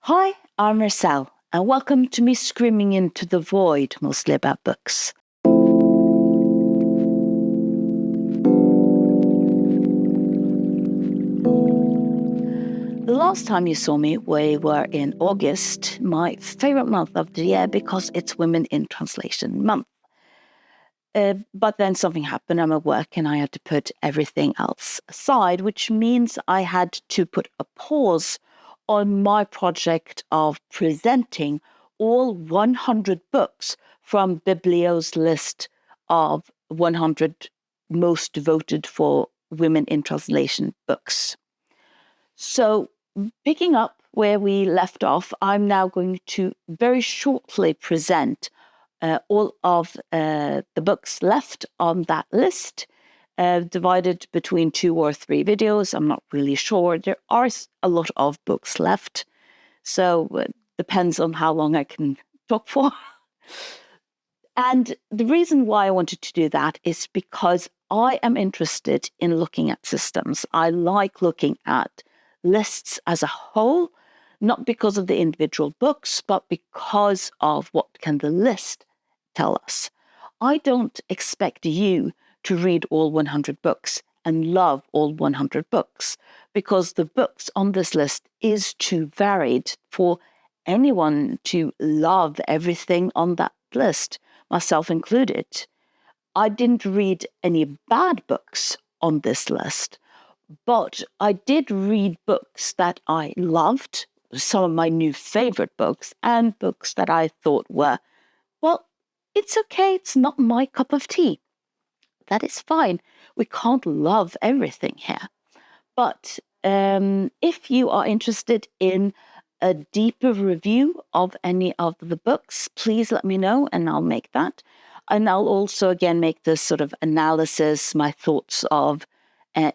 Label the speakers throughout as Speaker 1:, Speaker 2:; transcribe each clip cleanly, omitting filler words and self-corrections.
Speaker 1: Hi, I'm Marcel, and welcome to me screaming into the void, mostly about books. The last time you saw me, we were in August, my favorite month of the year because it's Women in Translation Month. But then something happened. I'm at work and I had to put everything else aside, which means I had to put a pause on my project of presenting all 100 books from Biblio's list of 100 most voted for women in translation books. So, picking up where we left off, I'm now going to very shortly present all of the books left on that list, divided between 2 or 3 videos. I'm not really sure. There are a lot of books left, so it depends on how long I can talk for. And the reason why I wanted to do that is because I am interested in looking at systems. I like looking at lists as a whole, not because of the individual books, but because of what can the list tell us. I don't expect you to read all 100 books and love all 100 books, because the books on this list is too varied for anyone to love everything on that list, myself included. I didn't read any bad books on this list, but I did read books that I loved, some of my new favorite books, and books that I thought were, well, it's okay, it's not my cup of tea. That is fine. We can't love everything here. But if you are interested in a deeper review of any of the books, please let me know and I'll make that. And I'll also, again, make this sort of analysis, my thoughts of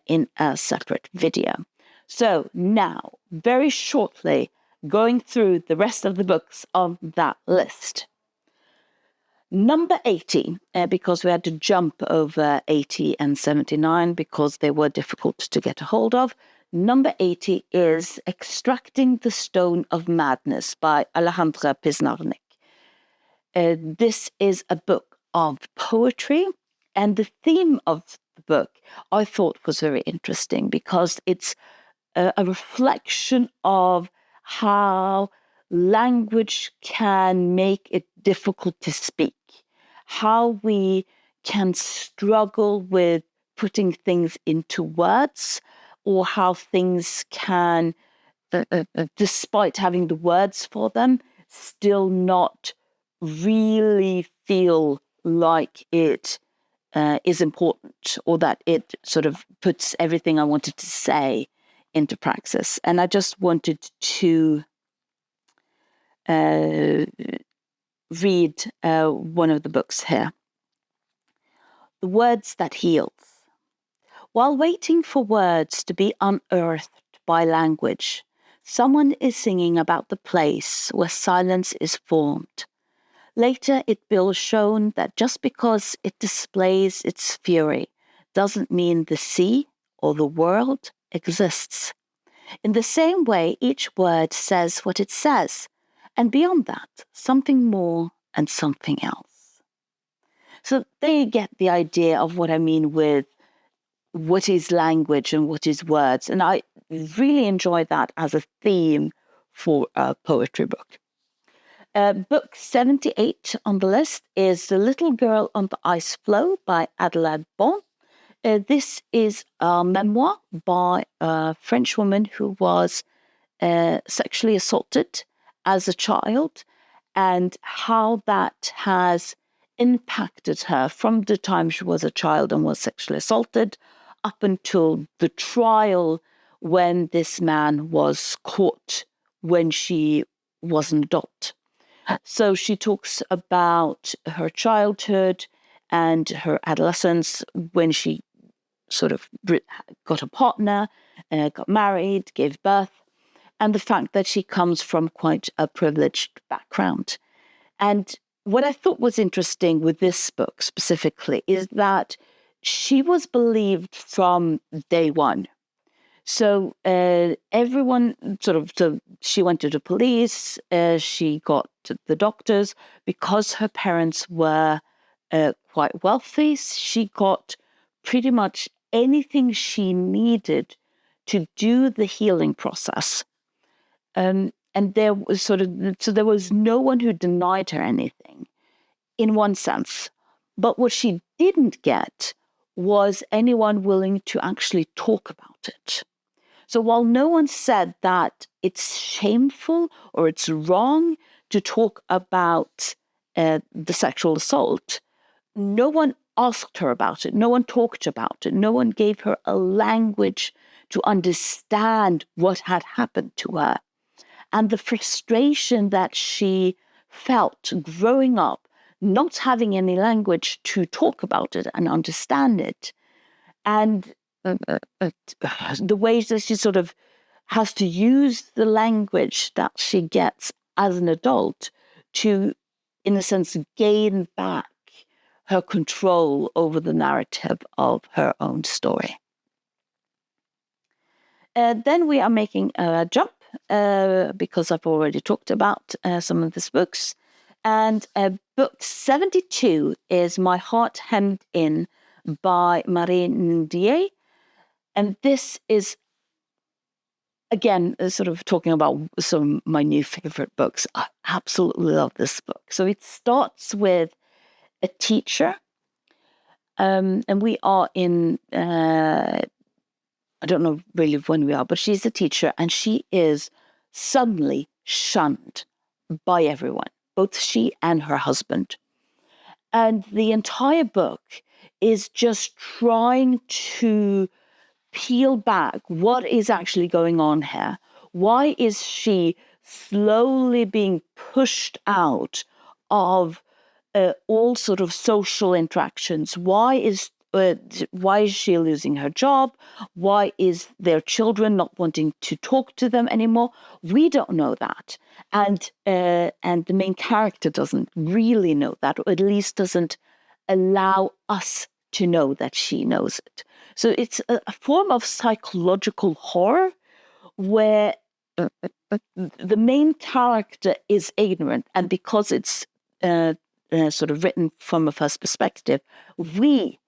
Speaker 1: in a separate video. So now, very shortly, going through the rest of the books on that list. Number 80, because we had to jump over 80 and 79 because they were difficult to get a hold of. Number 80 is Extracting the Stone of Madness by Alejandra Pizarnik. This is a book of poetry, and the theme of the book I thought was very interesting because it's a reflection of how language can make it difficult to speak, how we can struggle with putting things into words, or how things can, despite having the words for them, still not really feel like it is important, or that it sort of puts everything I wanted to say into praxis. And I just wanted to read one of the books here. The Words That Heals. While waiting for words to be unearthed by language, someone is singing about the place where silence is formed. Later, it will be shown that just because it displays its fury doesn't mean the sea or the world exists. In the same way, each word says what it says, and beyond that, something more and something else. So there you get the idea of what I mean with what is language and what is words. And I really enjoy that as a theme for a poetry book. Book 78 on the list is The Little Girl on the Ice Floe by Adelaide Bon. This is a memoir by a French woman who was sexually assaulted as a child, and how that has impacted her from the time she was a child and was sexually assaulted up until the trial when this man was caught when she was an adult. So she talks about her childhood and her adolescence when she sort of got a partner, got married, gave birth, and the fact that she comes from quite a privileged background. And what I thought was interesting with this book specifically is that she was believed from day one. So everyone so she went to the police, she got to the doctors. Because her parents were quite wealthy, she got pretty much anything she needed to do the healing process. And there was so there was no one who denied her anything, in one sense. But what she didn't get was anyone willing to actually talk about it. So while no one said that it's shameful or it's wrong to talk about the sexual assault, no one asked her about it. No one talked about it. No one gave her a language to understand what had happened to her. And the frustration that she felt growing up, not having any language to talk about it and understand it, and the ways that she sort of has to use the language that she gets as an adult to, in a sense, gain back her control over the narrative of her own story. Then we are making a jump because I've already talked about some of these books. And book 72 is My Heart Hemmed In by Marie Ndiaye. And this is, again, sort of talking about some of my new favorite books. I absolutely love this book. So it starts with a teacher. And we are in I don't know really when we are, but she's a teacher and she is suddenly shunned by everyone, both she and her husband. And the entire book is just trying to peel back what is actually going on here. Why is she slowly being pushed out of all sort of social interactions? Why is she losing her job? Why is their children not wanting to talk to them anymore? We don't know that, and the main character doesn't really know that, or at least doesn't allow us to know that she knows it. So it's a form of psychological horror where the main character is ignorant, and because it's sort of written from a first perspective, we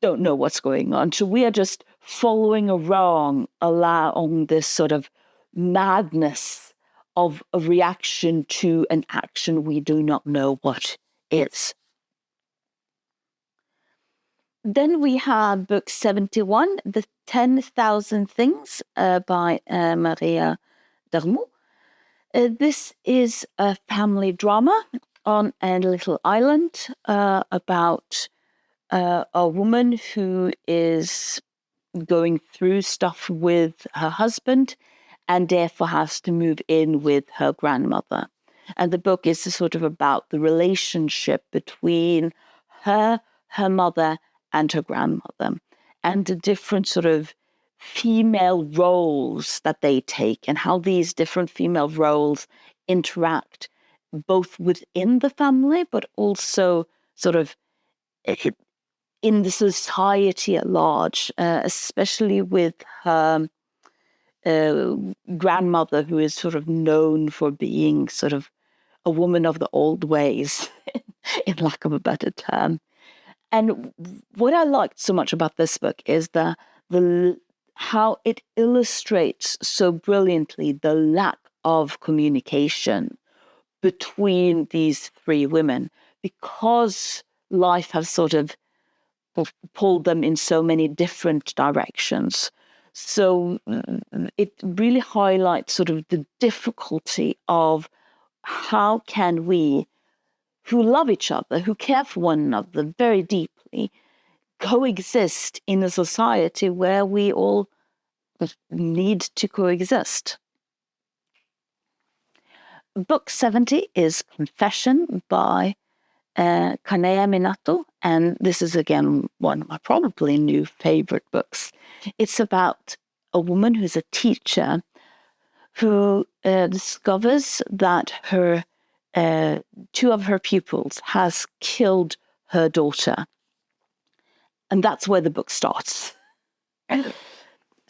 Speaker 1: don't know what's going on. So we are just following along this sort of madness of a reaction to an action we do not know what is. Then we have book 71, The 10,000 Things by Maria Darmou. This is a family drama on a little island about a woman who is going through stuff with her husband and therefore has to move in with her grandmother. And the book is sort of about the relationship between her mother, and her grandmother, and the different sort of female roles that they take and how these different female roles interact both within the family, but also sort of in the society at large, especially with her grandmother, who is sort of known for being sort of a woman of the old ways, in lack of a better term. And what I liked so much about this book is how it illustrates so brilliantly the lack of communication between these three women, because life has sort of pulled them in so many different directions. So it really highlights sort of the difficulty of how can we, who love each other, who care for one another very deeply, coexist in a society where we all need to coexist. Book 70 is Confession by Kanea Minato, and this is again one of my probably new favorite books. It's about a woman who's a teacher who discovers that her two of her pupils has killed her daughter. And that's where the book starts.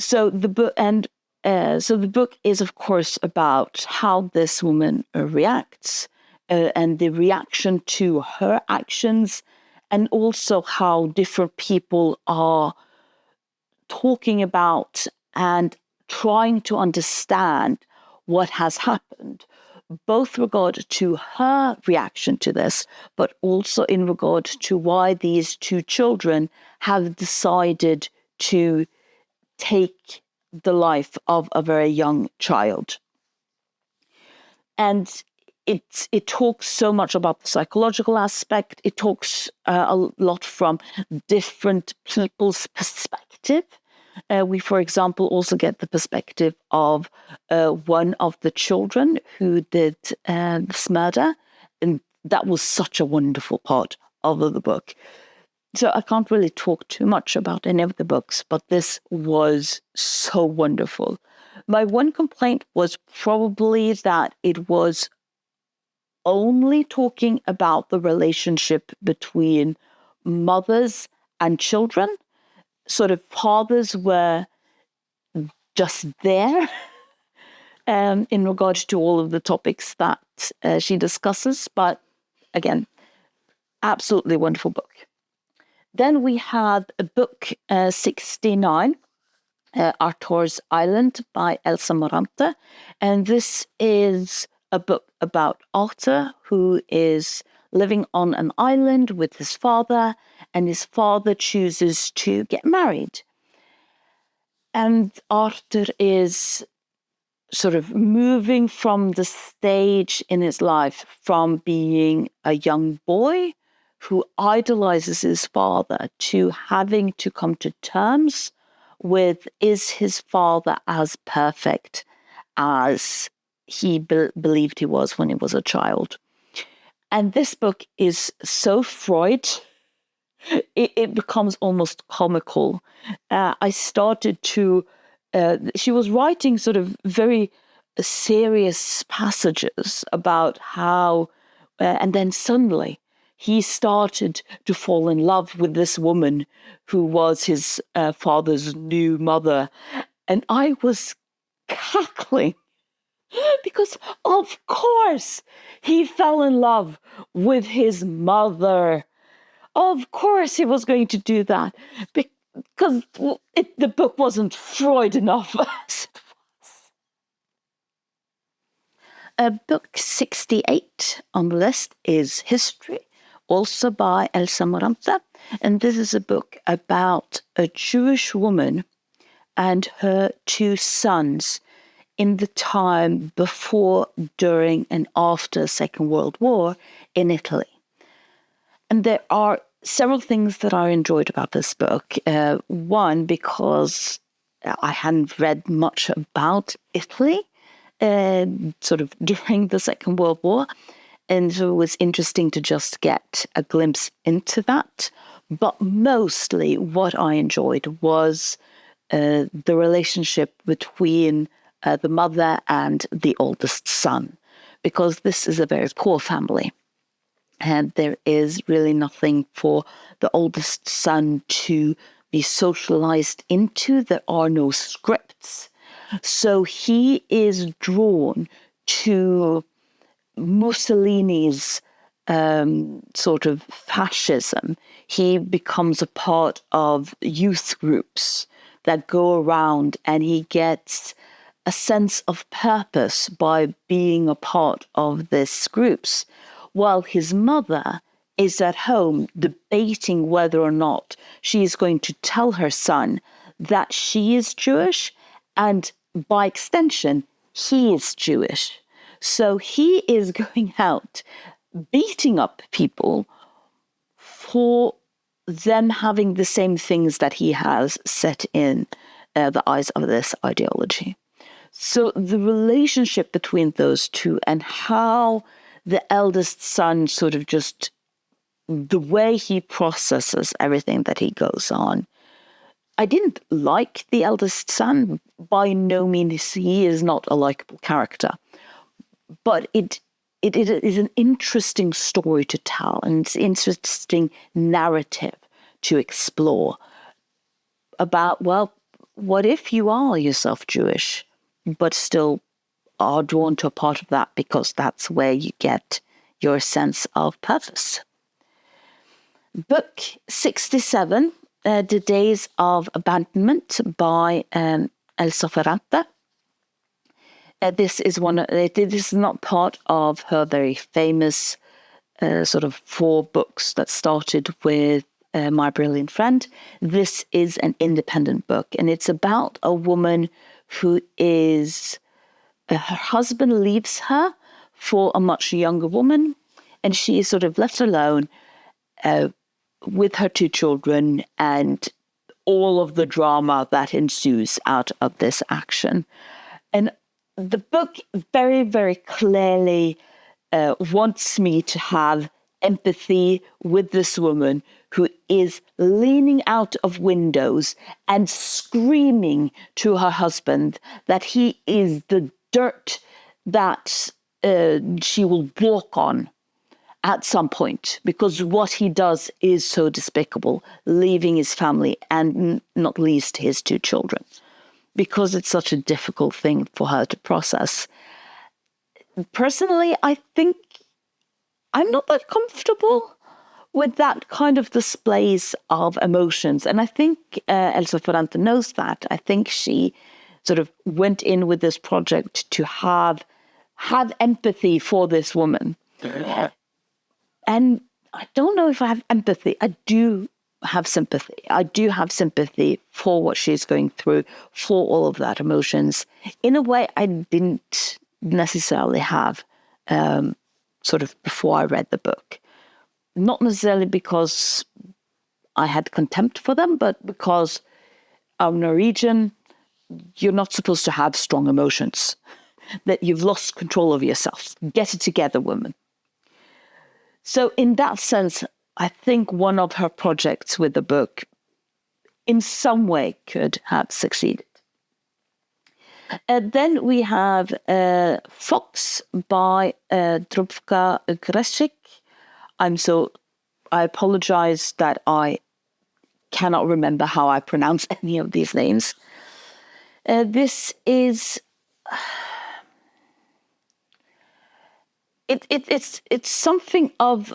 Speaker 1: So the book is, of course, about how this woman reacts and the reaction to her actions, and also how different people are talking about and trying to understand what has happened, both regard to her reaction to this, but also in regard to why these two children have decided to take the life of a very young child. And it talks so much about the psychological aspect. It talks a lot from different people's perspective. We, for example, also get the perspective of one of the children who did this murder. And that was such a wonderful part of the book. So I can't really talk too much about any of the books, but this was so wonderful. My one complaint was probably that it was only talking about the relationship between mothers and children. Sort of fathers were just there in regards to all of the topics that she discusses. But again, absolutely wonderful book. Then we have a book 69, Arthur's Island by Elsa Morante. And this is a book about Arthur, who is living on an island with his father, and his father chooses to get married. And Arthur is sort of moving from the stage in his life from being a young boy who idolizes his father to having to come to terms with, is his father as perfect as he believed he was when he was a child? And this book is so Freud, it becomes almost comical. I started to, she was writing sort of very serious passages about how, and then suddenly he started to fall in love with this woman who was his father's new mother. And I was cackling because, of course, he fell in love with his mother. Of course he was going to do that because the book wasn't Freud enough. Book 68 on the list is History, also by Elsa Morante. And this is a book about a Jewish woman and her two sons in the time before, during, and after Second World War in Italy. And there are several things that I enjoyed about this book. One, because I hadn't read much about Italy sort of during the Second World War. And so it was interesting to just get a glimpse into that. But mostly what I enjoyed was the relationship between the mother and the oldest son, because this is a very poor family. And there is really nothing for the oldest son to be socialized into. There are no scripts. So he is drawn to Mussolini's sort of fascism. He becomes a part of youth groups that go around, and he gets a sense of purpose by being a part of these groups, while his mother is at home debating whether or not she is going to tell her son that she is Jewish, and by extension, he is Jewish. So he is going out beating up people for them having the same things that he has set in the eyes of this ideology. So the relationship between those two, and how the eldest son sort of just, the way he processes everything that he goes on. I didn't like the eldest son. By no means, he is not a likable character. But it is an interesting story to tell, and it's an interesting narrative to explore about, well, what if you are yourself Jewish, but still are drawn to a part of that because that's where you get your sense of purpose? Book 67, The Days of Abandonment by Elsa Ferrante. This is not part of her very famous sort of 4 books that started with My Brilliant Friend. This is an independent book, and it's about a woman who is, her husband leaves her for a much younger woman, and she is sort of left alone with her 2 children and all of the drama that ensues out of this action. And the book very, very clearly wants me to have empathy with this woman who is leaning out of windows and screaming to her husband that he is the dirt that she will walk on at some point, because what he does is so despicable, leaving his family and not least his 2 children, because it's such a difficult thing for her to process. Personally, I think I'm not that comfortable with that kind of displays of emotions. And I think Elsa Ferrante knows that. I think she sort of went in with this project to have empathy for this woman. And I don't know if I have empathy. I do have sympathy. I do have sympathy for what she's going through, for all of that emotions, in a way I didn't necessarily have sort of before I read the book. Not necessarily because I had contempt for them, but because I'm Norwegian, you're not supposed to have strong emotions, that you've lost control of yourself. Get it together, woman. So in that sense, I think one of her projects with the book in some way could have succeeded. Then we have Fox by Drubka Greshik. I apologize that I cannot remember how I pronounce any of these names. This is... It's something of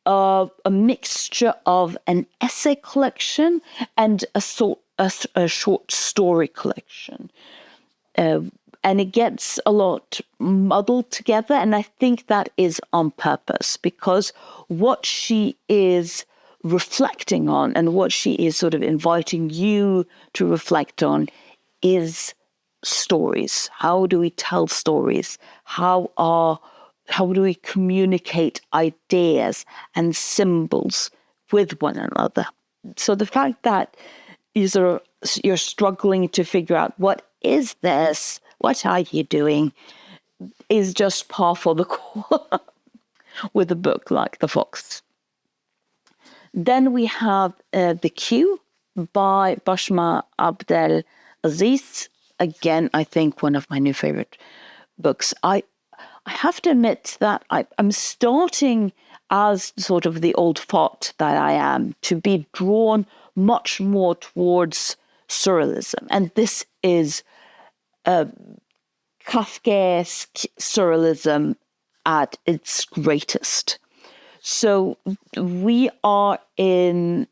Speaker 1: a mixture of an essay collection and a short story collection. And it gets a lot muddled together, and I think that is on purpose, because what she is reflecting on and what she is sort of inviting you to reflect on is stories. How do we tell stories? How do we communicate ideas and symbols with one another? So the fact that you're struggling to figure out what is this, what are you doing, is just par for the course with a book like The Fox. Then we have The Queue by Bashma Abdel Aziz. Again, I think one of my new favorite books. I have to admit that I'm starting, as sort of the old fart that I am, to be drawn much more towards surrealism. And this is Kafkaesque surrealism at its greatest. So we are in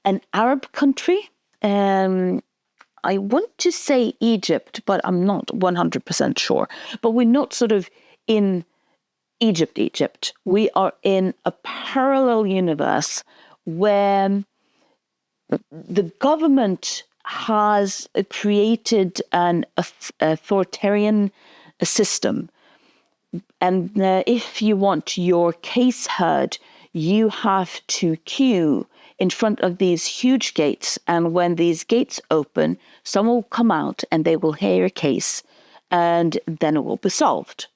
Speaker 1: an Arab country. I want to say Egypt, but I'm not 100% sure. But we're not sort of in Egypt. We are in a parallel universe where the government has created an authoritarian system. And if you want your case heard, you have to queue in front of these huge gates. And when these gates open, someone will come out and they will hear your case, and then it will be solved.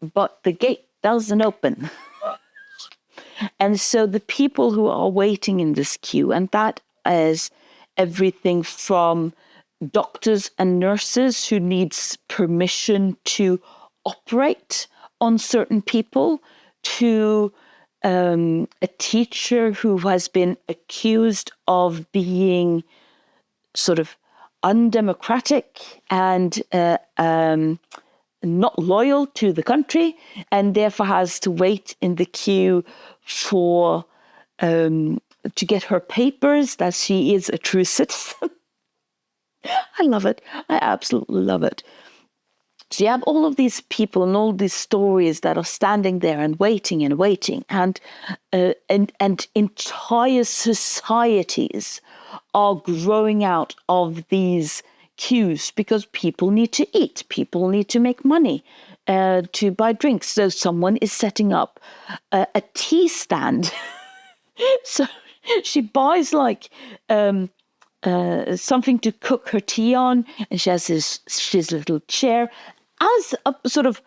Speaker 1: But the gate doesn't open. And so the people who are waiting in this queue, and that is everything from doctors and nurses who needs permission to operate on certain people, to a teacher who has been accused of being sort of undemocratic and not loyal to the country, and therefore has to wait in the queue for to get her papers that she is a true citizen. I love it. I absolutely love it. So you have all of these people and all these stories that are standing there and waiting, and entire societies are growing out of these queues because people need to eat, people need to make money to buy drinks. So someone is setting up a tea stand. So she buys like something to cook her tea on, and she has this little chair as a sort of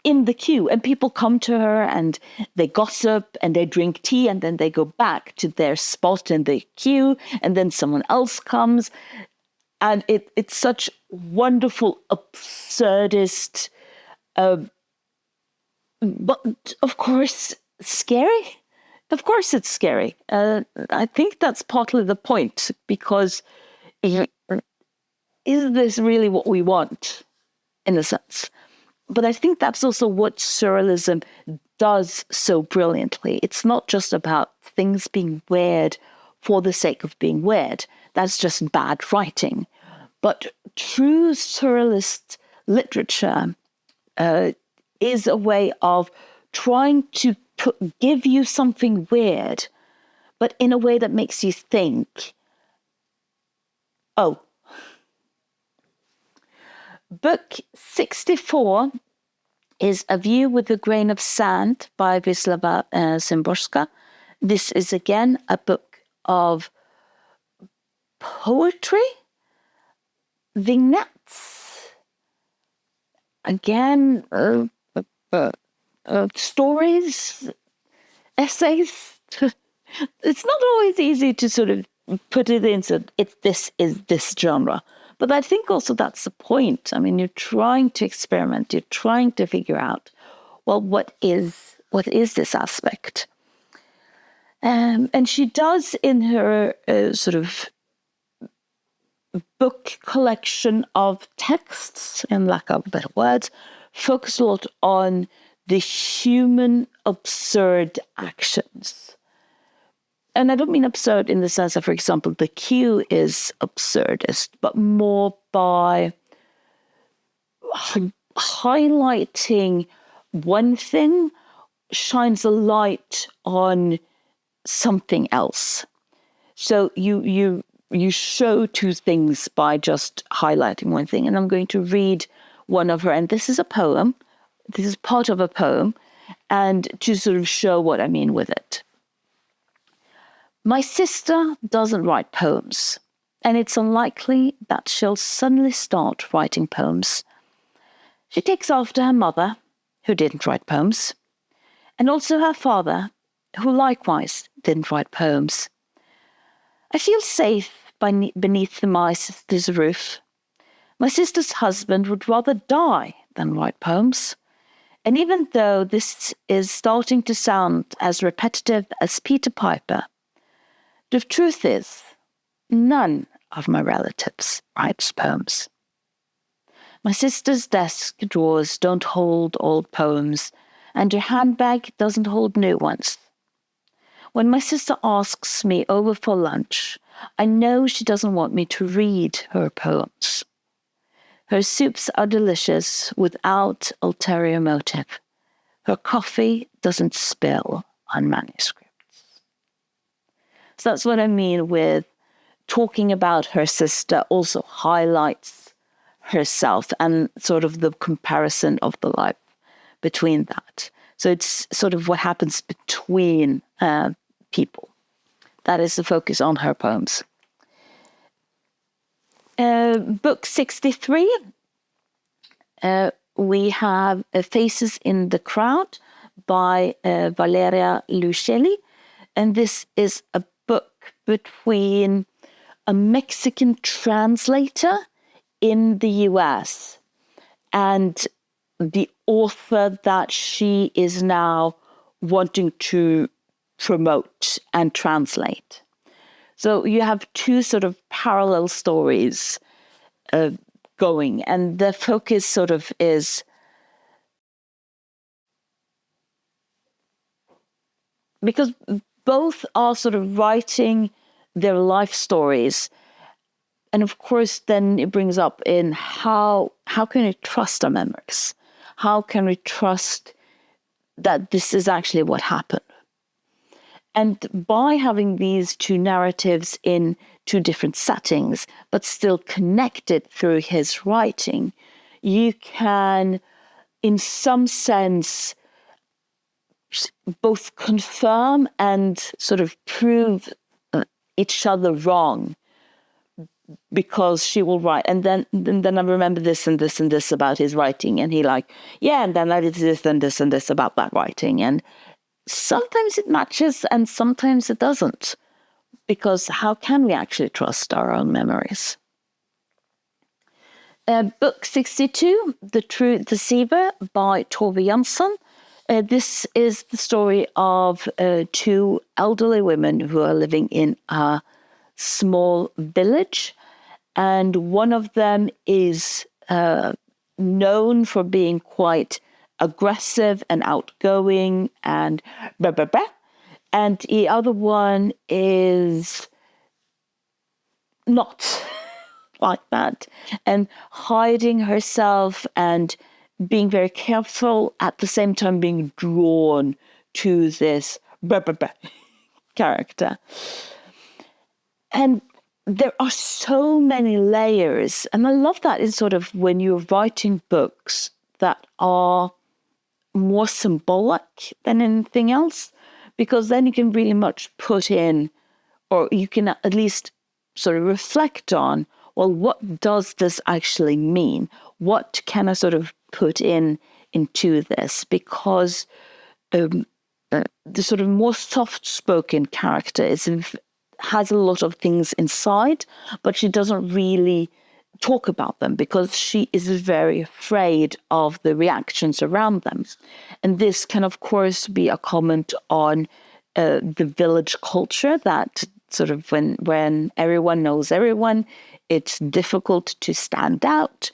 Speaker 1: in the queue, and people come to her and they gossip and they drink tea, and then they go back to their spot in the queue, and then someone else comes, and it's such wonderful absurdist, but of course scary. Of course it's scary. I think that's partly the point, because is this really what we want, in a sense? But I think that's also what surrealism does so brilliantly. It's not just about things being weird for the sake of being weird. That's just bad writing. But true surrealist literature is a way of trying to give you something weird, but in a way that makes you think, oh. Book 64 is A View with a Grain of Sand by Wisława Szymborska. This is again a book of poetry, vignettes, again, stories, essays. It's not always easy to sort of put it into this is this genre. But I think also that's the point. I mean, you're trying to experiment. You're trying to figure out, well, what is this aspect? And she does, in her sort of book collection of texts, in lack of better words, focus a lot on the human absurd actions. And I don't mean absurd in the sense that, for example, the queue is absurdist, but more by highlighting one thing shines a light on something else. So you show two things by just highlighting one thing. And I'm going to read one of her, and this is a poem. This is part of a poem, and to sort of show what I mean with it. My sister doesn't write poems, and it's unlikely that she'll suddenly start writing poems. She takes after her mother, who didn't write poems, and also her father, who likewise didn't write poems. I feel safe beneath my sister's roof. My sister's husband would rather die than write poems. And even though this is starting to sound as repetitive as Peter Piper, the truth is, none of my relatives writes poems. My sister's desk drawers don't hold old poems, and her handbag doesn't hold new ones. When my sister asks me over for lunch, I know she doesn't want me to read her poems. Her soups are delicious without ulterior motive. Her coffee doesn't spill on manuscripts. So that's what I mean with talking about her sister also highlights herself and sort of the comparison of the life between that. So it's sort of what happens between people. That is the focus on her poems. Book 63, we have Faces in the Crowd by Valeria Lucelli. And this is a book between a Mexican translator in the US and the author that she is now wanting to promote and translate. So you have two sort of parallel stories going, and the focus sort of is because both are sort of writing their life stories. And of course, then it brings up in how can we trust our memories? How can we trust that this is actually what happened? And by having these two narratives in two different settings, but still connected through his writing, you can, in some sense, both confirm and sort of prove each other wrong, because she will write, and then I remember this and this and this about his writing, and he like, yeah, and then I did this and this and this about that writing, and sometimes it matches and sometimes it doesn't, because how can we actually trust our own memories? Book 62, The True Deceiver by Tove Jansson. This is the story of two elderly women who are living in a small village, and one of them is known for being quite aggressive and outgoing and blah, blah, blah. And the other one is not like that, and hiding herself and being very careful, at the same time being drawn to this blah, blah, blah character. And there are so many layers. And I love that in sort of when you're writing books that are more symbolic than anything else, because then you can really much put in, or you can at least sort of reflect on, well, what does this actually mean? What can I sort of put into this? Because the sort of more soft-spoken character has a lot of things inside, but she doesn't really talk about them because she is very afraid of the reactions around them. And this can, of course, be a comment on the village culture, that sort of when everyone knows everyone, it's difficult to stand out,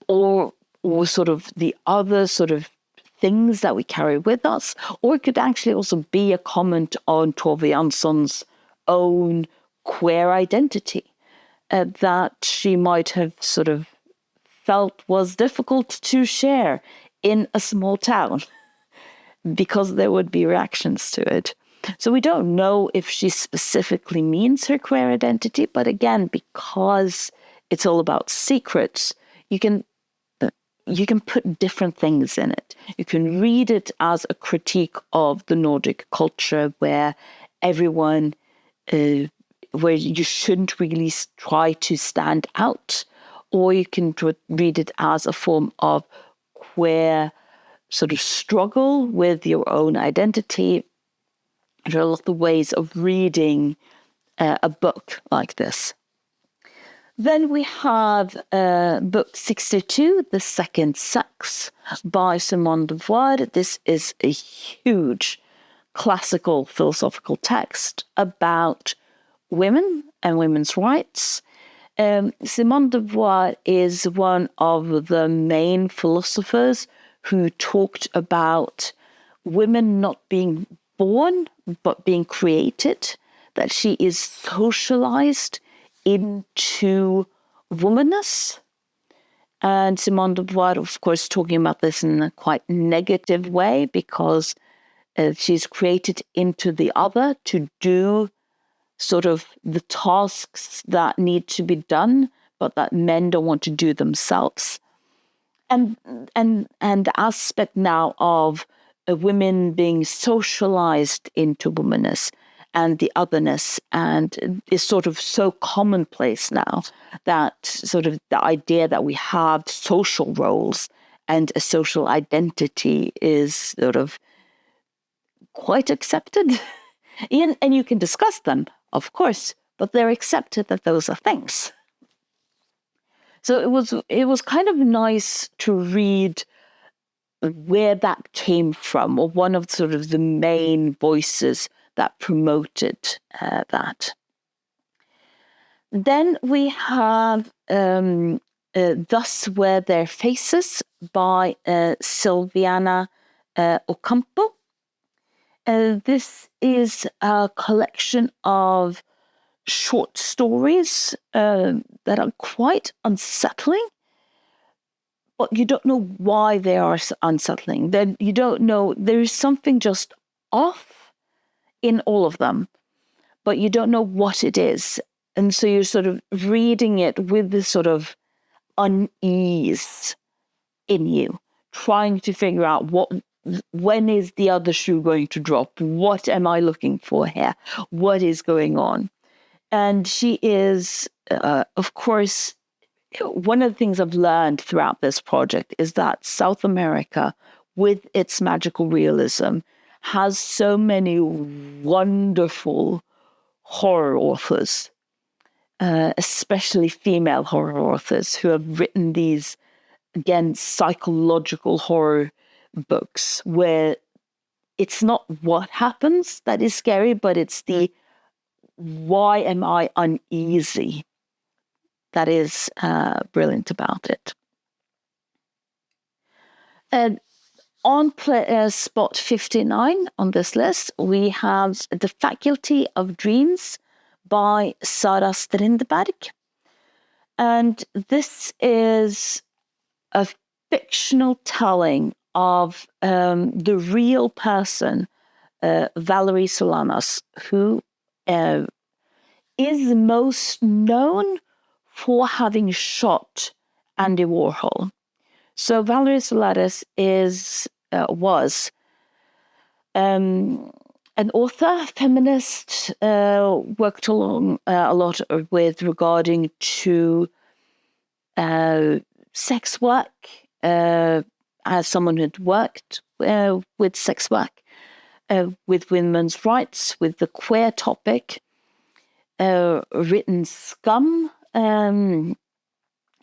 Speaker 1: or sort of the other sort of things that we carry with us. Or it could actually also be a comment on Tove Jansson's own queer identity that she might have sort of felt was difficult to share in a small town because there would be reactions to it. So we don't know if she specifically means her queer identity, but again, because it's all about secrets, you can put different things in it. You can read it as a critique of the Nordic culture where everyone, where you shouldn't really try to stand out, or you can read it as a form of queer sort of struggle with your own identity. There are a lot of ways of reading a book like this. Then we have book 62, The Second Sex by Simone de Beauvoir. This is a huge classical philosophical text about women and women's rights. Simone de Beauvoir is one of the main philosophers who talked about women not being born, but being created, that she is socialized into womanness. And Simone de Beauvoir, of course, talking about this in a quite negative way, because she's created into the other to do sort of the tasks that need to be done, but that men don't want to do themselves. And the aspect now of women being socialized into womanness and the otherness, and is sort of so commonplace now that sort of the idea that we have social roles and a social identity is sort of quite accepted. And you can discuss them, of course, but they're accepted that those are things. So it was kind of nice to read where that came from, or one of sort of the main voices that promoted that. Then we have Thus Were Their Faces by Silviana Ocampo. This is a collection of short stories that are quite unsettling, but you don't know why they are unsettling. Then you don't know, there is something just off in all of them, but you don't know what it is. And so you're sort of reading it with this sort of unease in you, trying to figure out when is the other shoe going to drop? What am I looking for here? What is going on? And she is, of course, one of the things I've learned throughout this project is that South America, with its magical realism, has so many wonderful horror authors, especially female horror authors, who have written these, again, psychological horror books where it's not what happens that is scary, but it's the why am I uneasy that is brilliant about it. And on spot 59 on this list, we have The Faculty of Dreams by Sara Strindberg. And this is a fictional telling of the real person, Valerie Solanas, who is most known for having shot Andy Warhol. So Valerie Solanas was an author, feminist, worked along a lot with regarding to sex work, as someone who had worked with sex work, with women's rights, with the queer topic, written Scum,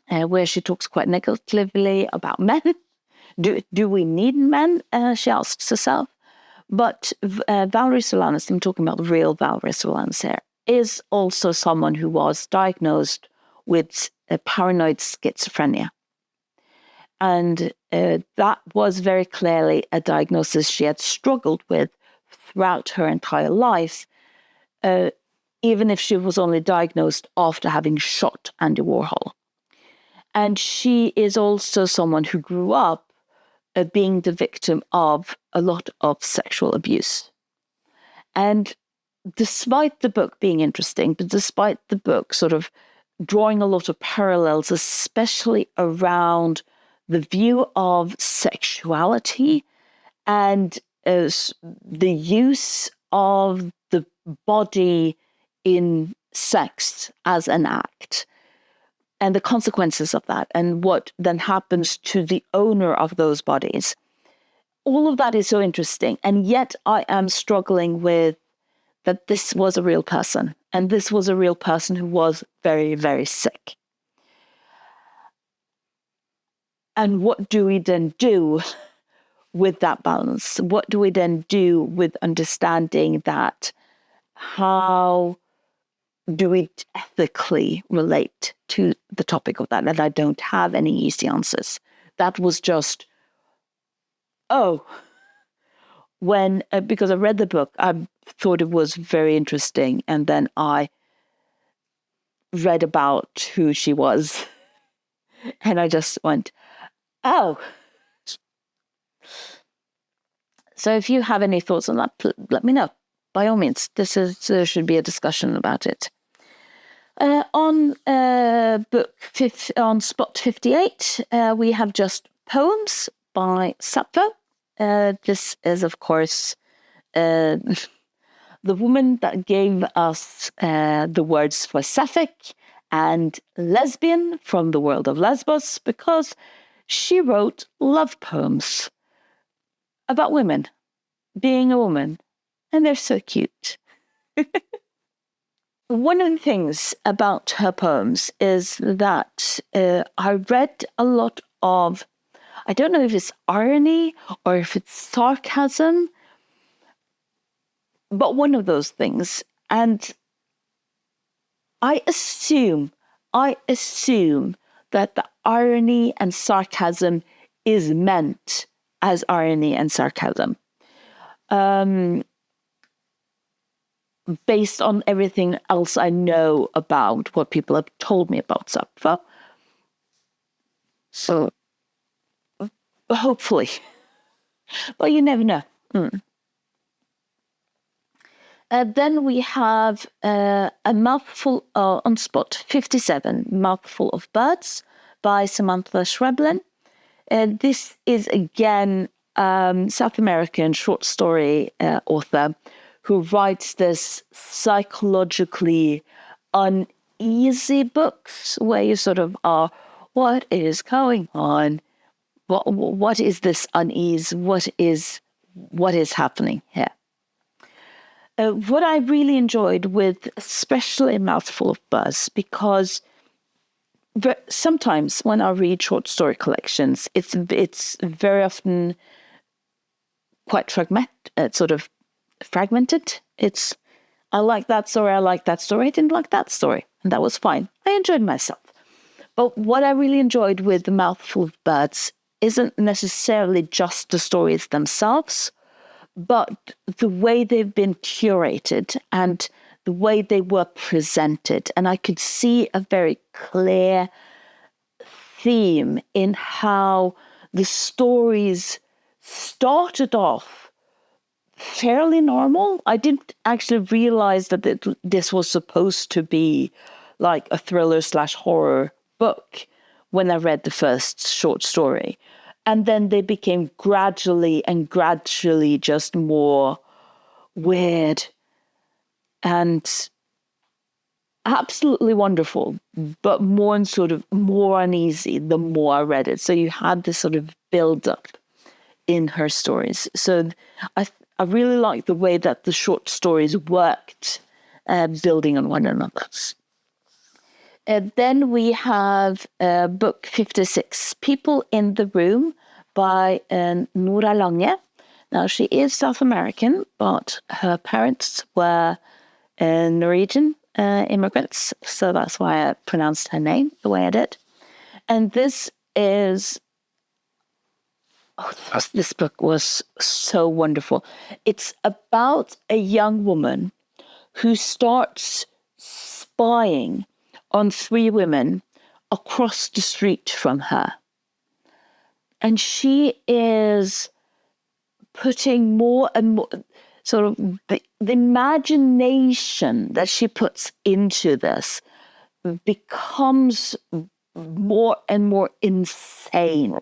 Speaker 1: where she talks quite negatively about men. Do we need men? She asks herself. But Valerie Solanas, I'm talking about the real Valerie Solanas here, is also someone who was diagnosed with paranoid schizophrenia. And that was very clearly a diagnosis she had struggled with throughout her entire life, even if she was only diagnosed after having shot Andy Warhol. And she is also someone who grew up being the victim of a lot of sexual abuse. And despite the book being interesting, but despite the book sort of drawing a lot of parallels, especially around the view of sexuality and the use of the body in sex as an act, and the consequences of that, and what then happens to the owner of those bodies. All of that is so interesting. And yet I am struggling with that this was a real person. And this was a real person who was very, very sick. And what do we then do with that balance? What do we then do with understanding that? How do we ethically relate to the topic of that? And I don't have any easy answers. That was just, when, because I read the book, I thought it was very interesting. And then I read about who she was. And I just went, oh. So if you have any thoughts on that, let me know. By all means, there should be a discussion about it. On spot 58, we have just Poems by Sappho. This is, of course, the woman that gave us the words for sapphic and lesbian from the world of Lesbos, because she wrote love poems about women, being a woman, and they're so cute. One of the things about her poems is that I read a lot of, I don't know if it's irony or if it's sarcasm, but one of those things. And I assume that the irony and sarcasm is meant as irony and sarcasm. Based on everything else I know about what people have told me about Sappho. So, hopefully. But you never know. Then we have a mouthful on spot, 57, Mouthful of Birds by Samantha Schweblin. This is again South American short story author who writes this psychologically uneasy books where you sort of are, what is going on? What is this unease? What is happening here? What I really enjoyed with especially Mouthful of Birds, because sometimes when I read short story collections, it's very often quite fragmented. It's, I like that story, I didn't like that story, and that was fine. I enjoyed myself. But what I really enjoyed with The Mouthful of Birds isn't necessarily just the stories themselves, but the way they've been curated and the way they were presented. And I could see a very clear theme in how the stories started off fairly normal. I didn't actually realize that this was supposed to be like a thriller/horror book when I read the first short story. And then they became gradually just more weird and absolutely wonderful, but more uneasy the more I read it. So you had this sort of build up in her stories. So I really like the way that the short stories worked, building on one another. Then we have book 56, People in the Room by Nora Lange. Now, she is South American, but her parents were Norwegian immigrants, so that's why I pronounced her name the way I did. And this book was so wonderful. It's about a young woman who starts spying on 3 women across the street from her. And she is putting more and more, sort of the imagination that she puts into this becomes more and more insane.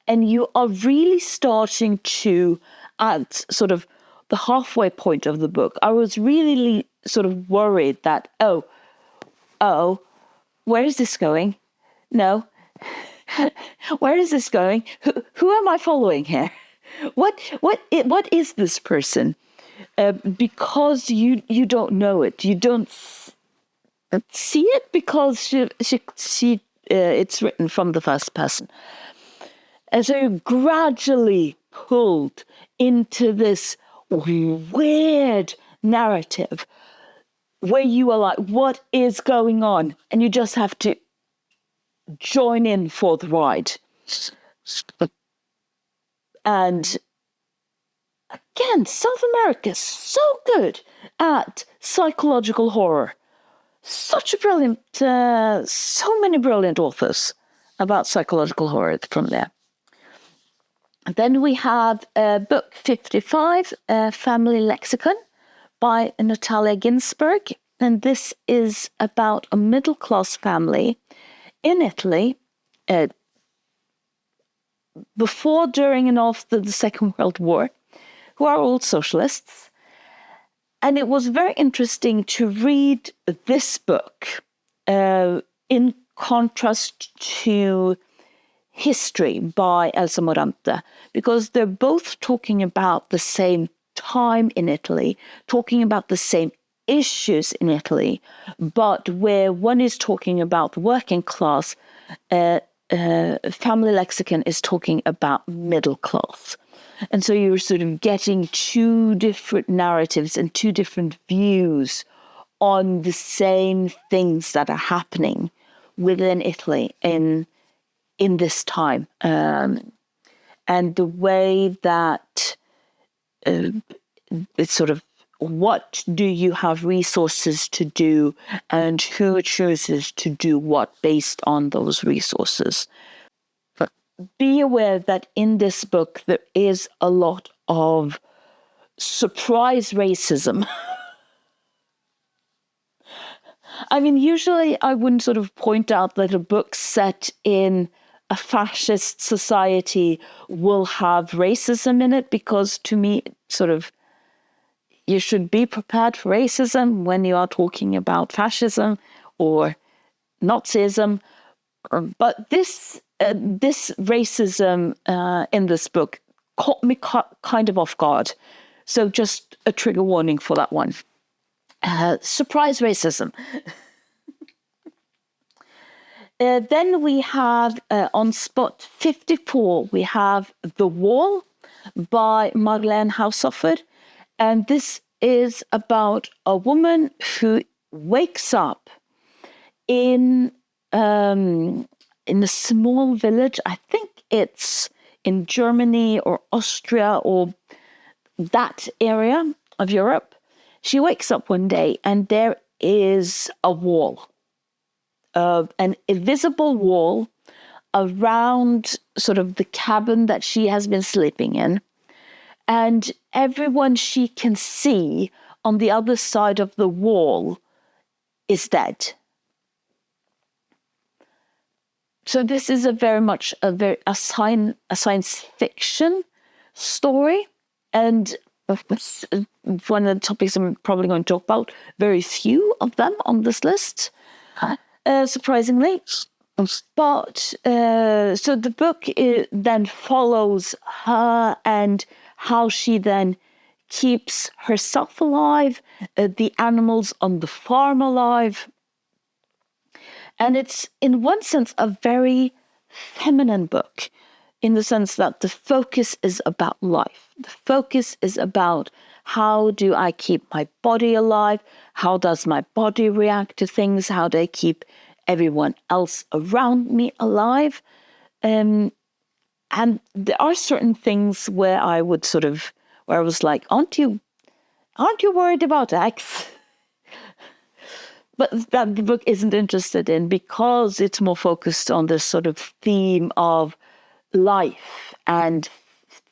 Speaker 1: And you are really starting to, at sort of the halfway point of the book, I was really sort of worried that, oh, where is this going? No. Where is this going? Who am I following here? What is this person? Because you don't know it. You don't see it because she it's written from the first person. And so you're gradually pulled into this weird narrative where you are like, what is going on? And you just have to join in for the ride. And again, South America is so good at psychological horror. Such a brilliant, so many brilliant authors about psychological horror from there. And then we have book 55, Family Lexicon by Natalia Ginsburg. And this is about a middle-class family in Italy before, during, and after the Second World War, who are all socialists. And it was very interesting to read this book in contrast to History by Elsa Morante, because they're both talking about the same time in Italy, talking about the same issues in Italy, but where one is talking about the working class, family lexicon is talking about middle class. And so you're sort of getting two different narratives and two different views on the same things that are happening within Italy in this time. And the way that it's sort of, what do you have resources to do and who chooses to do what based on those resources. But be aware that in this book there is a lot of surprise racism. I mean, usually I wouldn't sort of point out that a book set in a fascist society will have racism in it, because to me, sort of, you should be prepared for racism when you are talking about fascism or Nazism. But this racism in this book caught me kind of off guard. So just a trigger warning for that one. Surprise racism. Then we have on spot 54, we have The Wall by Marlene Haushofer. And this is about a woman who wakes up in a small village. I think it's in Germany or Austria or that area of Europe. She wakes up one day and there is a wall, an invisible wall around sort of the cabin that she has been sleeping in. And everyone she can see on the other side of the wall is dead. So this is very much a science fiction story, and one of the topics I'm probably going to talk about. Very few of them on this list, surprisingly. But so the book then follows her and how she then keeps herself alive, the animals on the farm alive. And it's, in one sense, a very feminine book, in the sense that the focus is about life. The focus is about, how do I keep my body alive? How does my body react to things? How do I keep everyone else around me alive? And there are certain things where I was like, aren't you worried about X? But that the book isn't interested in, because it's more focused on this sort of theme of life and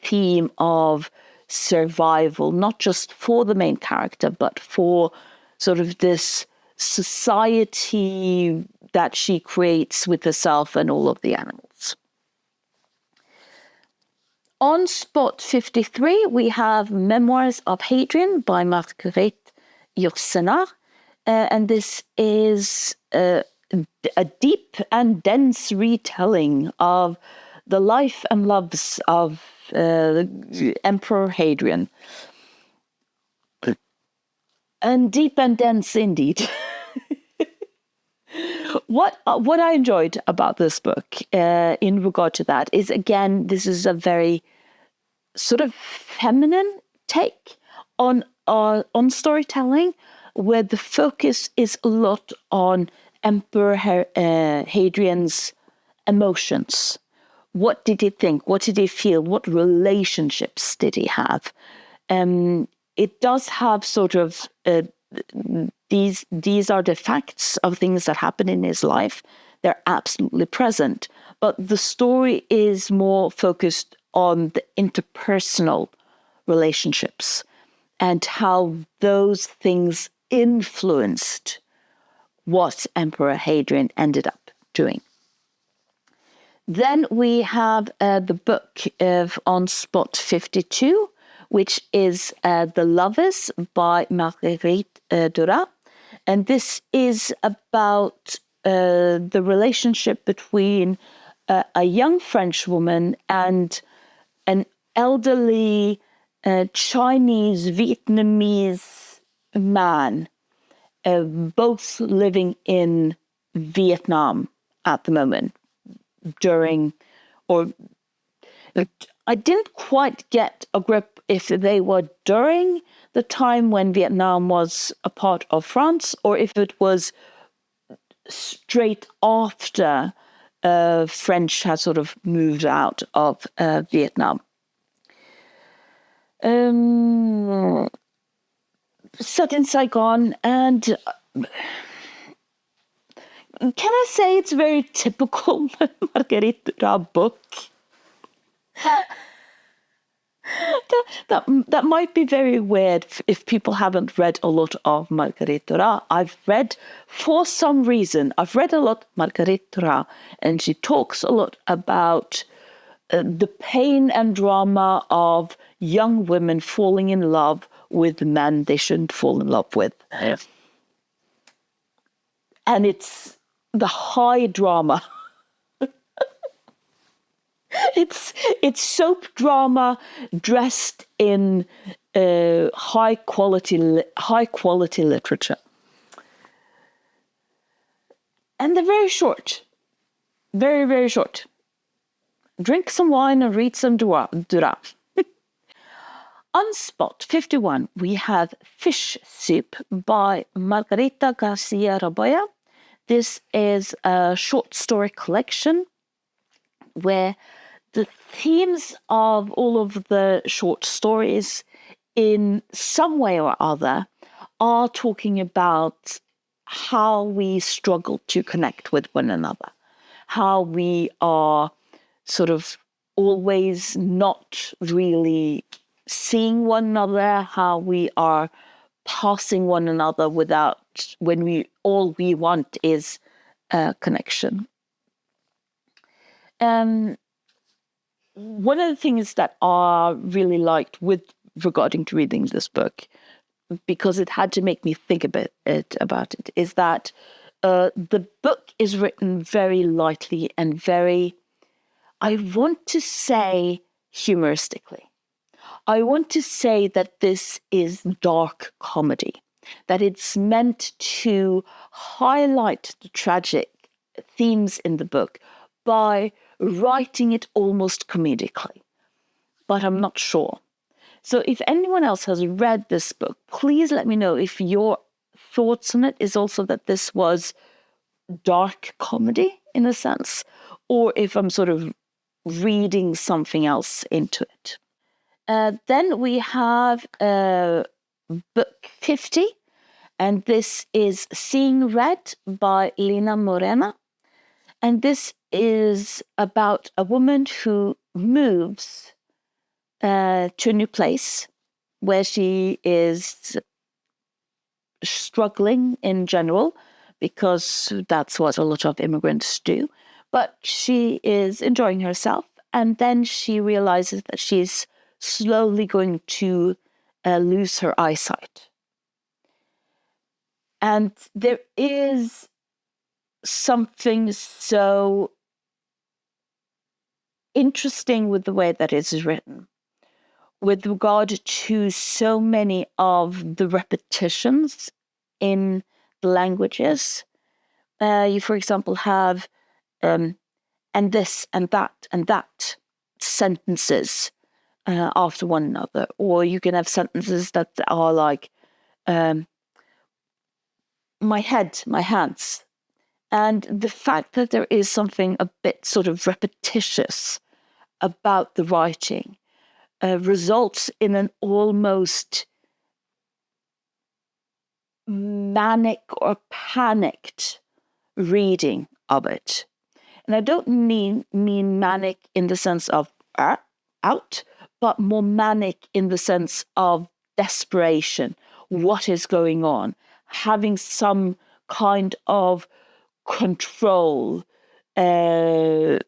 Speaker 1: theme of survival, not just for the main character, but for sort of this society that she creates with herself and all of the animals. On spot 53, we have Memoirs of Hadrian by Marguerite Yourcenar. And this is a deep and dense retelling of the life and loves of Emperor Hadrian. And deep and dense indeed. What I enjoyed about this book in regard to that is, again, this is a very sort of feminine take on storytelling, where the focus is a lot on Emperor Hadrian's emotions. What did he think? What did he feel? What relationships did he have? It does have sort of these are the facts of things that happen in his life. They're absolutely present. But the story is more focused on the interpersonal relationships and how those things influenced what Emperor Hadrian ended up doing. Then we have the book on spot 52, which is The Lovers by Marguerite Duras. And this is about the relationship between a young French woman and an elderly Chinese Vietnamese man, both living in Vietnam at the moment. during, or I didn't quite get a grip if they were during the time when Vietnam was a part of France, or if it was straight after French had sort of moved out of Vietnam. Set in Saigon, and can I say it's very typical Margarita book? That might be very weird if people haven't read a lot of Margarita. I've read, for some reason, I've read a lot Margarita, and she talks a lot about the pain and drama of young women falling in love with men they shouldn't fall in love with. Yeah. And it's the high drama. It's soap drama dressed in high quality literature, and they're very short, very, very short. Drink some wine and read some Dura. On spot 51, we have Fish Soup by Margarita Garcia Raboya. This is a short story collection where the themes of all of the short stories, in some way or other, are talking about how we struggle to connect with one another, how we are sort of always not really seeing one another, how we are passing one another without, when all we want is connection. One of the things that I really liked with regarding to reading this book, because it had to make me think about it, is that the book is written very lightly and very, I want to say, humoristically. I want to say that this is dark comedy, that it's meant to highlight the tragic themes in the book by writing it almost comedically. But I'm not sure. So if anyone else has read this book, please let me know if your thoughts on it is also that this was dark comedy in a sense, or if I'm sort of reading something else into it. Then we have book 50, and this is Seeing Red by Lina Morena. And this is about a woman who moves to a new place where she is struggling in general, because that's what a lot of immigrants do. But she is enjoying herself, and then she realizes that she's slowly going to lose her eyesight. And there is something so interesting with the way that it's written, with regard to so many of the repetitions in the languages. You, for example, have and this and that sentences after one another, or you can have sentences that are like my head, my hands. And the fact that there is something a bit sort of repetitious about the writing results in an almost manic or panicked reading of it. And I don't mean manic in the sense of out, but more manic in the sense of desperation. What is going on? Having some kind of control over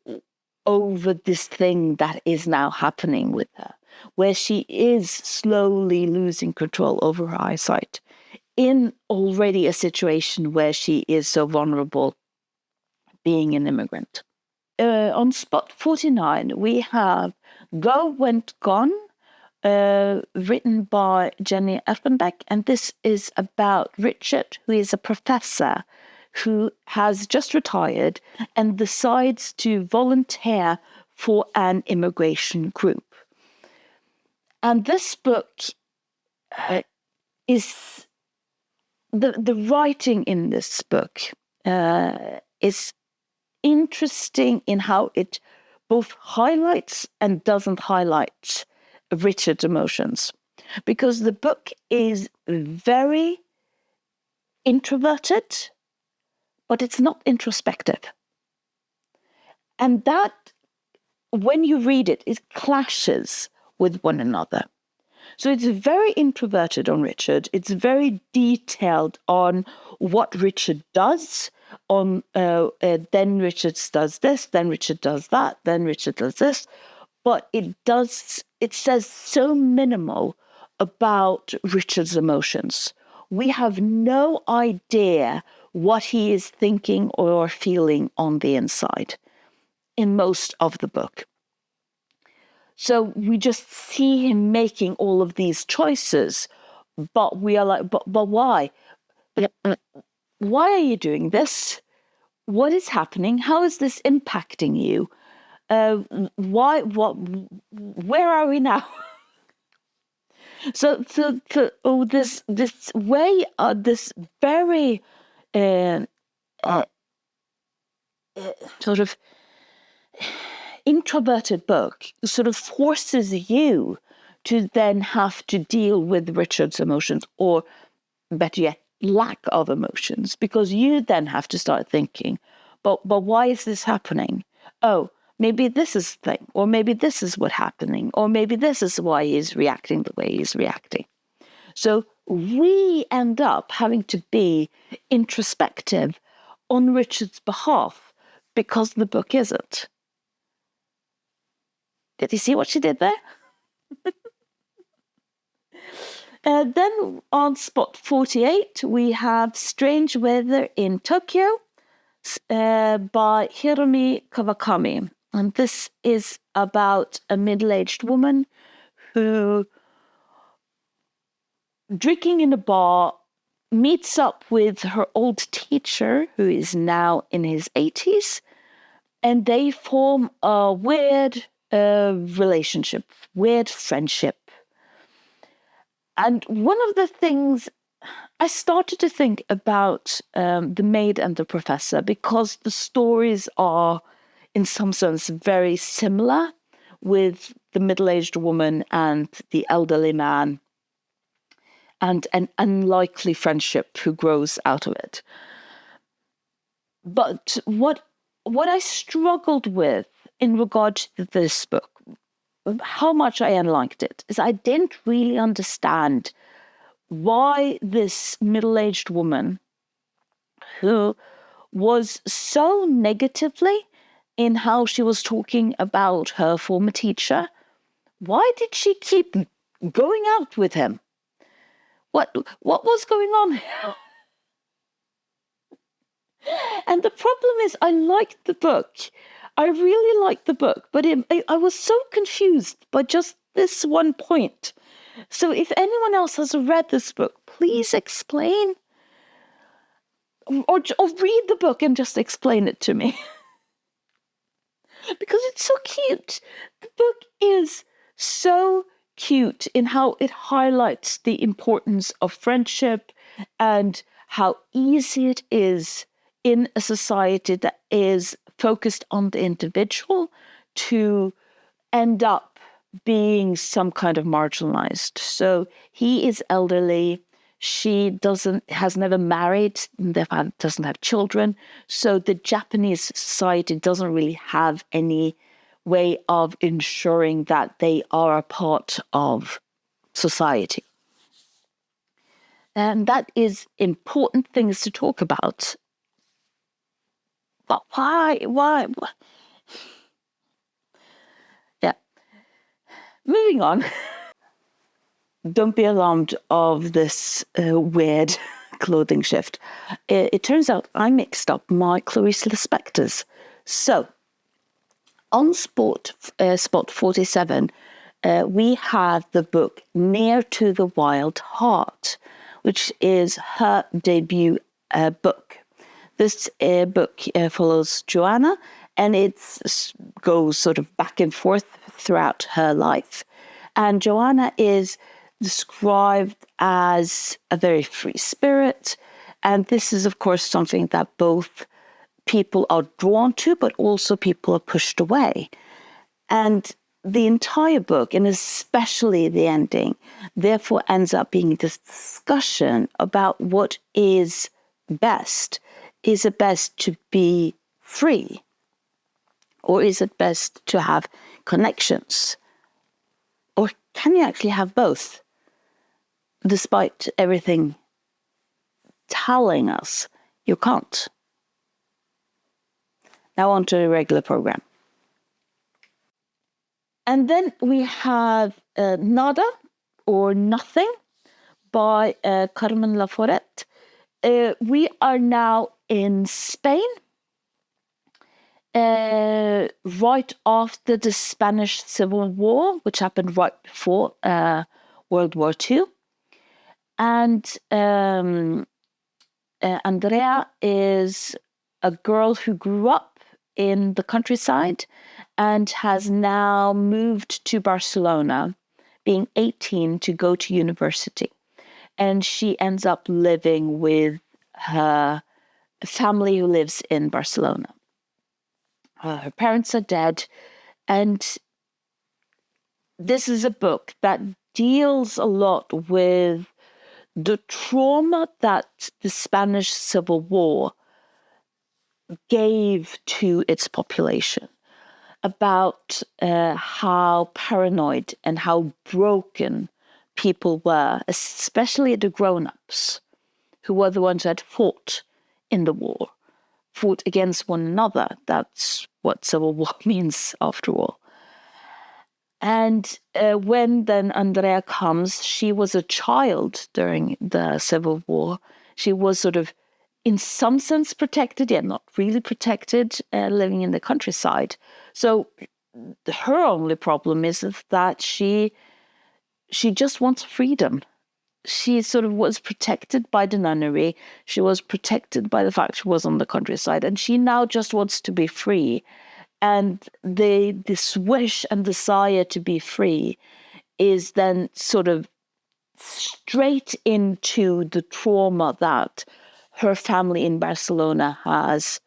Speaker 1: this thing that is now happening with her, where she is slowly losing control over her eyesight in already a situation where she is so vulnerable, being an immigrant. On spot 49, we have Go Went Gone, written by Jenny Effenbeck, and this is about Richard, who is a professor who has just retired and decides to volunteer for an immigration group. And this book is the writing in this book is interesting in how it both highlights and doesn't highlight Richard's emotions, because the book is very introverted, but it's not introspective. And that, when you read it, it clashes with one another. So it's very introverted on Richard. It's very detailed on what Richard does. Then Richard does this, then Richard does that, then Richard does this. But it says so minimal about Richard's emotions. We have no idea what he is thinking or feeling on the inside in most of the book. So we just see him making all of these choices, but we are like, but why? Why are you doing this? What is happening? How is this impacting you? Why? What? Where are we now? So this way, this very sort of introverted book sort of forces you to then have to deal with Richard's emotions, or better yet, lack of emotions, because you then have to start thinking, but why is this happening? Oh, maybe this is the thing, or maybe this is what's happening, or maybe this is why he's reacting the way he's reacting. So we end up having to be introspective on Richard's behalf because the book isn't. Did you see what she did there? Then on spot 48, we have Strange Weather in Tokyo by Hiromi Kawakami. And this is about a middle-aged woman who, drinking in a bar, meets up with her old teacher, who is now in his 80s, and they form a weird relationship, weird friendship. And one of the things I started to think about The Maid and the Professor, because the stories are, in some sense, very similar, with the middle-aged woman and the elderly man, and an unlikely friendship who grows out of it. But what I struggled with in regard to this book, how much I unliked it, is I didn't really understand why this middle-aged woman, who was so negatively in how she was talking about her former teacher, why did she keep going out with him? What was going on? And the problem is, I liked the book. I really liked the book, but I was so confused by just this one point. So if anyone else has read this book, please explain, or read the book and just explain it to me. Because it's so cute. The book is so cute in how it highlights the importance of friendship and how easy it is in a society that is focused on the individual to end up being some kind of marginalized. So he is elderly. She has never married, doesn't have children. So the Japanese society doesn't really have any way of ensuring that they are a part of society. And that is important things to talk about. But why? Yeah. Moving on. Don't be alarmed of this weird clothing shift. It turns out I mixed up my Clarice Lispectors. So, on spot 47, we have the book Near to the Wild Heart, which is her debut book. This book follows Joanna, and it goes sort of back and forth throughout her life. And Joanna is described as a very free spirit. And this is, of course, something that both people are drawn to, but also people are pushed away. And the entire book, and especially the ending, therefore ends up being this discussion about what is best. Is it best to be free? Or is it best to have connections? Or can you actually have both? Despite everything telling us you can't. Now on to the regular program. And then we have Nada, or Nothing, by Carmen Laforet. We are now in Spain, right after the Spanish Civil War, which happened right before World War II. And Andrea is a girl who grew up in the countryside and has now moved to Barcelona, being 18, to go to university. And she ends up living with her family who lives in Barcelona. Her parents are dead, and this is a book that deals a lot with the trauma that the Spanish Civil War gave to its population, about how paranoid and how broken people were, especially the grown-ups, who were the ones who had fought in the war, fought against one another. That's what civil war means, after all. And when then Andrea comes, she was a child during the Civil War. She was sort of, in some sense, protected, yet not really protected, living in the countryside. So her only problem is that she just wants freedom. She sort of was protected by the nunnery. She was protected by the fact she was on the countryside, and she now just wants to be free. And this wish and desire to be free is then sort of straight into the trauma that her family in Barcelona has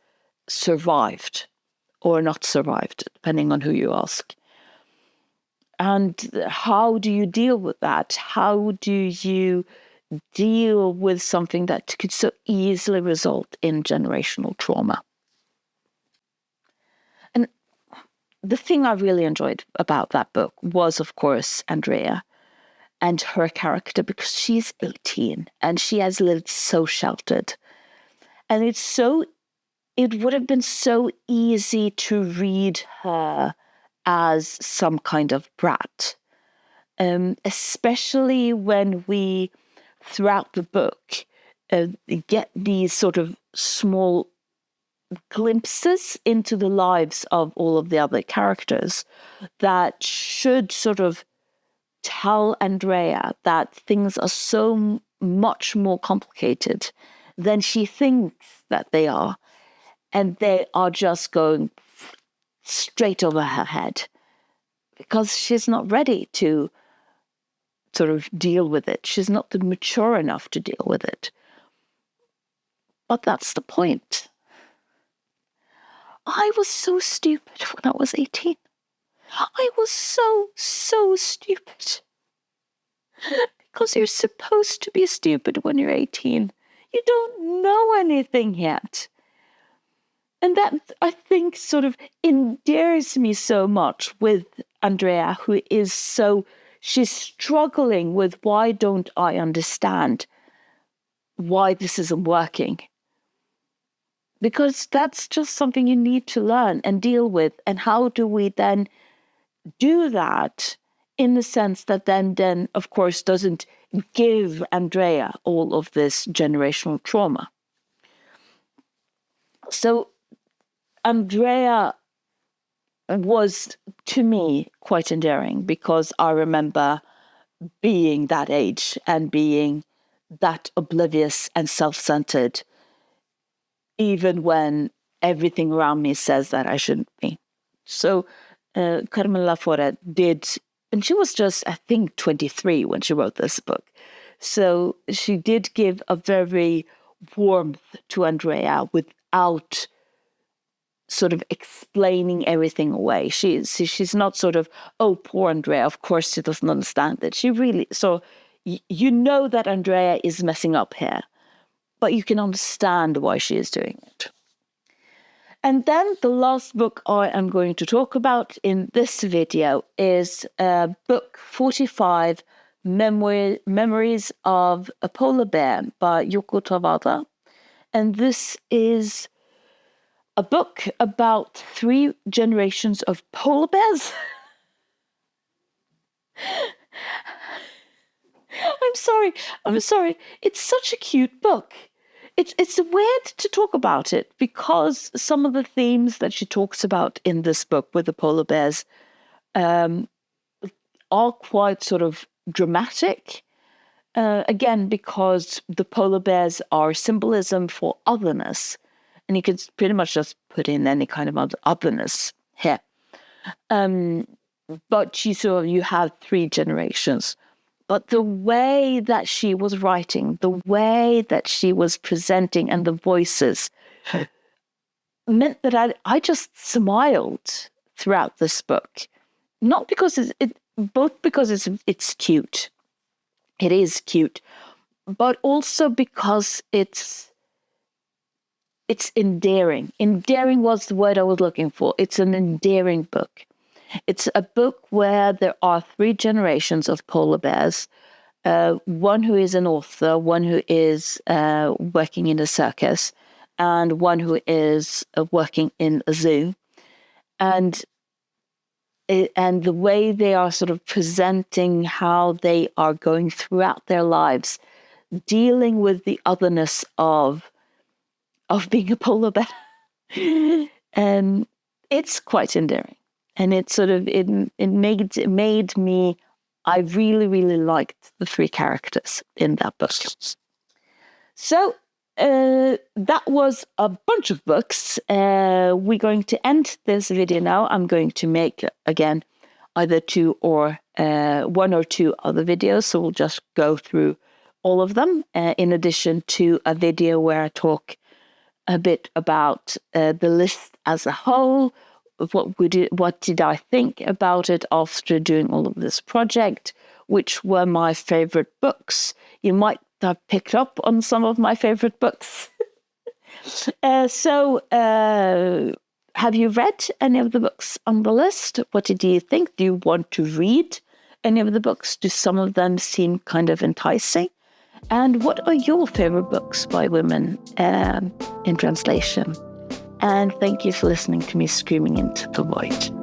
Speaker 1: survived or not survived, depending on who you ask. And how do you deal with that? How do you deal with something that could so easily result in generational trauma? And the thing I really enjoyed about that book was, of course, Andrea and her character, because she's 18 and she has lived so sheltered. And it would have been so easy to read her as some kind of brat, especially when we, throughout the book, get these sort of small glimpses into the lives of all of the other characters that should sort of tell Andrea that things are so much more complicated than she thinks that they are. And they are just going straight over her head because she's not ready to sort of deal with it. She's not mature enough to deal with it. But that's the point. I was so stupid when I was 18. I was so stupid. Because you're supposed to be stupid when you're 18. You don't know anything yet. And that, I think, sort of endears me so much with Andrea, who is she's struggling with, why don't I understand why this isn't working? Because that's just something you need to learn and deal with. And how do we then do that in the sense that then of course, doesn't give Andrea all of this generational trauma? So Andrea was, to me, quite endearing, because I remember being that age and being that oblivious and self-centered even when everything around me says that I shouldn't be. So Carmen Lafora did, and she was just, I think, 23 when she wrote this book. So she did give a very warmth to Andrea without sort of explaining everything away. She's not sort of, oh, poor Andrea, of course she doesn't understand it. She really, so you know that Andrea is messing up here, but you can understand why she is doing it. And then the last book I am going to talk about in this video is book 45, Memories of a Polar Bear by Yoko Tawada. And this is a book about 3 generations of polar bears. I'm sorry. It's such a cute book. It's weird to talk about it because some of the themes that she talks about in this book with the polar bears are quite sort of dramatic. Again, because the polar bears are symbolism for otherness. And you could pretty much just put in any kind of otherness here. But you have 3 generations. But the way that she was writing, the way that she was presenting, and the voices meant that I just smiled throughout this book. Not because it's cute. It is cute, but also because it's endearing. Endearing was the word I was looking for. It's an endearing book. It's a book where there are 3 generations of polar bears. One who is an author, one who is working in a circus, and one who is working in a zoo. And the way they are sort of presenting how they are going throughout their lives, dealing with the otherness of being a polar bear. And it's quite endearing. And it sort of, it made me, I really, really liked the 3 characters in that book. So that was a bunch of books. We're going to end this video now. I'm going to make, again, either 2 or 1 or 2 other videos. So we'll just go through all of them, in addition to a video where I talk a bit about the list as a whole. What did I think about it after doing all of this project? Which were my favorite books? You might have picked up on some of my favorite books. So have you read any of the books on the list? What did you think? Do you want to read any of the books? Do some of them seem kind of enticing? And what are your favorite books by women in translation? And thank you for listening to me screaming into the void.